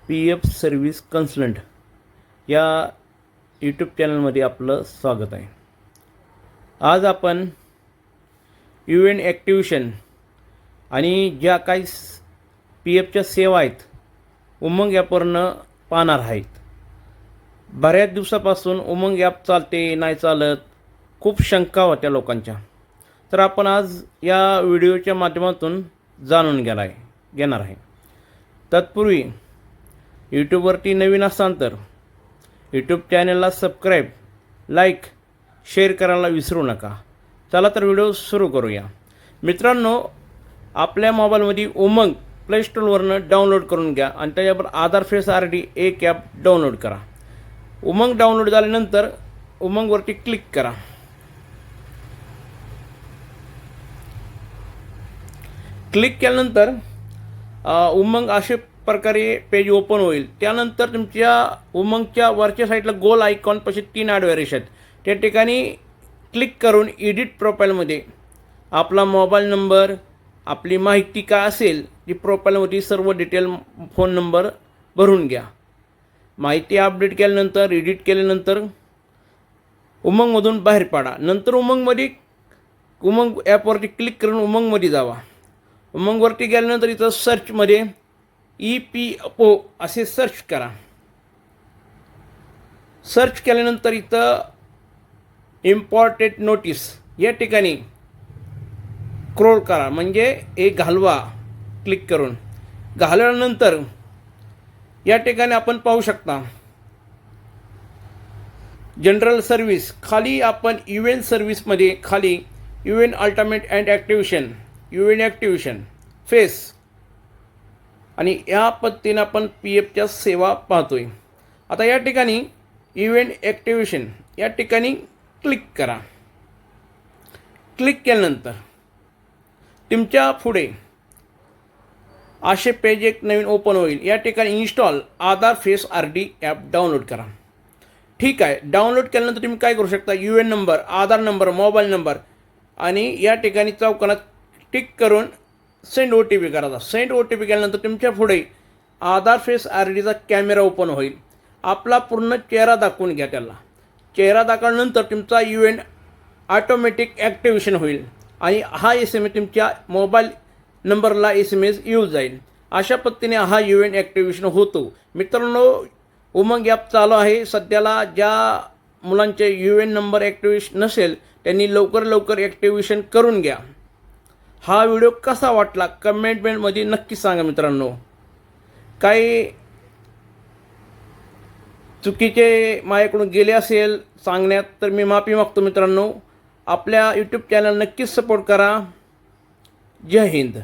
PF service consultant या YouTube चॅनलमध्ये आपलं स्वागत आहे. आज आपण इव्हेंट ॲक्टिव्हेशन आणि ज्या काही PFच्या सेवा आहेत उमंग ॲपवरनं पाहणार आहेत. बऱ्याच दिवसापासून उमंग ॲप चालते नाही चालत खूप शंका होत्या लोकांच्या. तर आपण आज या व्हिडिओच्या माध्यमातून जाणून घेणार आहे. तत्पूर्वी यूट्यूबवरती नवीन असाल तर यूट्यूब चॅनलला सबस्क्राईब, लाईक, शेअर करायला विसरू नका. चला तर व्हिडिओ सुरू करूया. मित्रांनो, आपल्या मोबाईलमध्ये उमंग प्ले स्टोअरवरनं डाउनलोड करून घ्या आणि त्याच्यावर आधार फेस RD एक ॲप डाउनलोड करा. उमंग डाउनलोड झाल्यानंतर उमंगवरती क्लिक करा. क्लिक केल्यानंतर उमंग असे प्रकारे पेज ओपन होईल. त्यानंतर तुमच्या उमंगच्या वरच्या साईडला गोल आयकॉनपाशी 3 आडव्या रेषा आहेत. त्या ठिकाणी क्लिक करून एडिट प्रोफाईलमध्ये आपला मोबाईल नंबर, आपली माहिती काय असेल ती प्रोफाईलमध्ये सर्व डिटेल, फोन नंबर भरून घ्या. माहिती अपडेट केल्यानंतर, एडिट केल्यानंतर उमंगमधून बाहेर पडा. नंतर उमंग ॲपवरती क्लिक करून उमंगमध्ये जावा. उमंगवरती गेल्यानंतर इथं सर्चमध्ये EPO असे सर्च करा. सर्च केल्यानंतर इथं इम्पॉर्टंट नोटीस या ठिकाणी स्क्रोल करा, म्हणजे एक घालवा. क्लिक करून घालवल्यानंतर या ठिकाणी आपण पाहू शकता जनरल सर्व्हिस. खाली आपण इव्हेंट सर्व्हिसमध्ये खाली event ultimate and activation, event activation, face आणि या पद्धतीनं आपण PFच्या सेवा पाहतोय. आता या ठिकाणी इव्हेंट ॲक्टिव्हेशन या ठिकाणी क्लिक करा. क्लिक केल्यानंतर तुमच्या पुढे असे पेज एक नवीन ओपन होईल. या ठिकाणी इन्स्टॉल आधार फेस RD ॲप डाउनलोड करा. ठीक आहे. डाउनलोड केल्यानंतर तुम्ही काय करू शकता, UN नंबर, आधार नंबर, मोबाईल नंबर आणि या ठिकाणी चौकोनात टिक करून सेंड OTP करायचा. सेंड OTP केल्यानंतर तुमच्या पुढे आधार फेस RDचा कॅमेरा ओपन होईल. आपला पूर्ण चेहरा दाखवून घ्या. त्याला चेहरा दाखवल्यानंतर तुमचा इव्हेंट ऑटोमॅटिक ॲक्टिव्हेशन होईल आणि हा SMS तुमच्या मोबाईल नंबरला SMS येऊन जाईल. अशा पद्धतीने हा इव्हेंट ॲक्टिव्हेशन होतो. मित्रांनो, उमंग ॲप चालू आहे सध्याला. ज्या मुलांचे UN नंबर ॲक्टिव्हेशन नसेल त्यांनी लवकर ॲक्टिव्हेशन करून घ्या. हा व्हिडिओ कसा वाटला कमेंटमध्ये नक्की सांगा. मित्रांनो, काही चुकीचे माझ्याकडून गेले असेल सांगण्यात तर मी माफी मागतो. मित्रांनो, आपल्या यूट्यूब चॅनल नक्कीच सपोर्ट करा. जय हिंद.